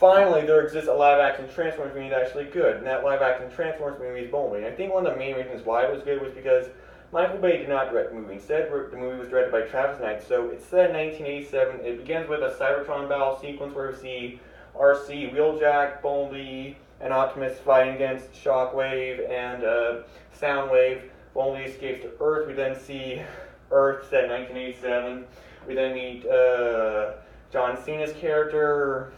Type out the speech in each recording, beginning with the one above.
finally there exists a live-action Transformers movie that's actually good, and that live-action Transformers movie is Bumblebee. And I think one of the main reasons why it was good was because Michael Bay did not direct the movie. Instead, the movie was directed by Travis Knight. So it's set in 1987. It begins with a Cybertron battle sequence where we see RC, Wheeljack, Bumblebee, and Optimus fighting against Shockwave and Soundwave. Bumblebee escapes to Earth. We then see Earth set in 1987. We then meet John Cena's character,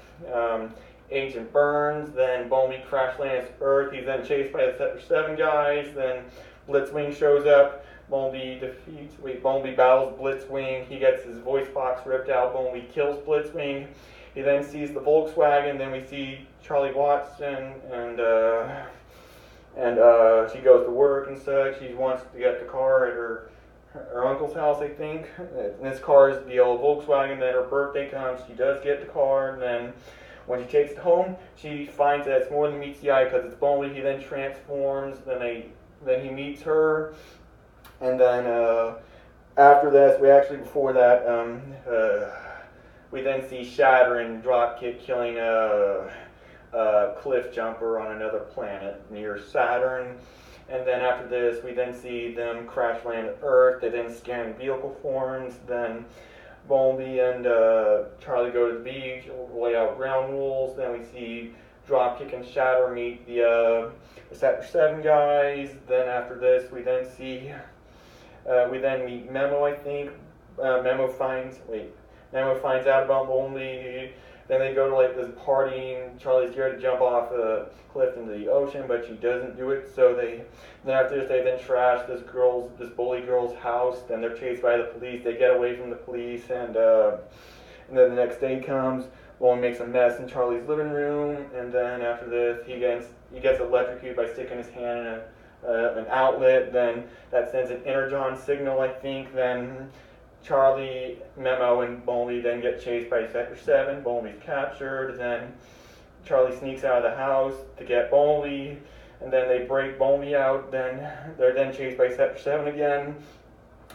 Agent Burns. Then Bumblebee crash lands Earth. He's then chased by the Sector 7 guys. Then Blitzwing shows up. Bumblebee battles Blitzwing. He gets his voice box ripped out. Bumblebee kills Blitzwing. He then sees the Volkswagen. Then we see Charlie Watson, and she goes to work and such. She wants to get the car at her uncle's house, I think. And this car is the old Volkswagen. Then her birthday comes. She does get the car, and then when she takes it home, she finds that it's more than meets the eye because it's Bumblebee. He then transforms. Then he meets her. And then after this, before that, we then see Shatter and Dropkick killing a cliff jumper on another planet near Saturn. And then after this, we then see them crash land at Earth. They then scan vehicle forms. Then Bumblebee and Charlie go to the beach, lay out ground rules. Then we see Dropkick and Shatter meet the Sector 7 guys. Then after this, we then meet Memo, I think. Memo finds out about Bumblebee. Then they go to like this party, and Charlie's scared to jump off a cliff into the ocean, but she doesn't do it. So then after this, they then trash this bully girl's house. Then they're chased by the police. They get away from the police, and then the next day comes. Bumblebee makes a mess in Charlie's living room, and then after this, he gets electrocuted by sticking his hand in an outlet. Then that sends an energon signal, I think. Then Charlie, Memo, and Bumblebee then get chased by Sector 7. Bumblebee's captured. Then Charlie sneaks out of the house to get Bumblebee, and then they break Bumblebee out. Then they're then chased by Sector 7 again.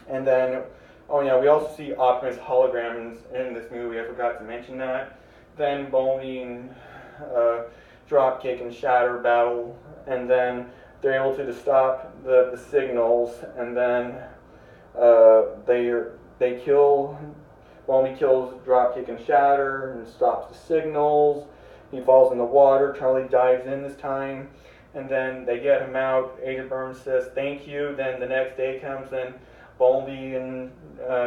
And then, we also see Optimus holograms in this movie. I forgot to mention that. Then Bumblebee and Dropkick and Shatter battle, and then they're able to stop the signals, and then Bumblebee kills Dropkick and Shatter and stops the signals. He falls in the water. Charlie dives in this time, and then they get him out. Agent Burns says thank you. Then the next day comes, and Bumblebee and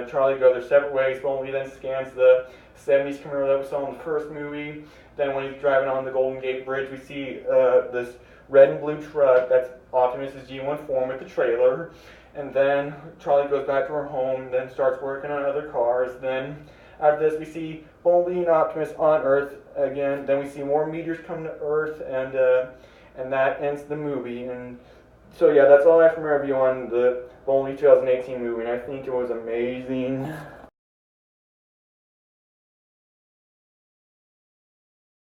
Charlie go their separate ways. Bumblebee then scans the 70s camera that we saw in the first movie. Then when he's driving on the Golden Gate Bridge, we see this red and blue truck. That's Optimus' G1 form with the trailer. And then Charlie goes back to her home, then starts working on other cars. Then after this, we see Bumblebee and Optimus on Earth again. Then we see more meteors come to Earth, and that ends the movie. And so yeah, that's all I have from my review on the Bumblebee 2018 movie, and I think it was amazing.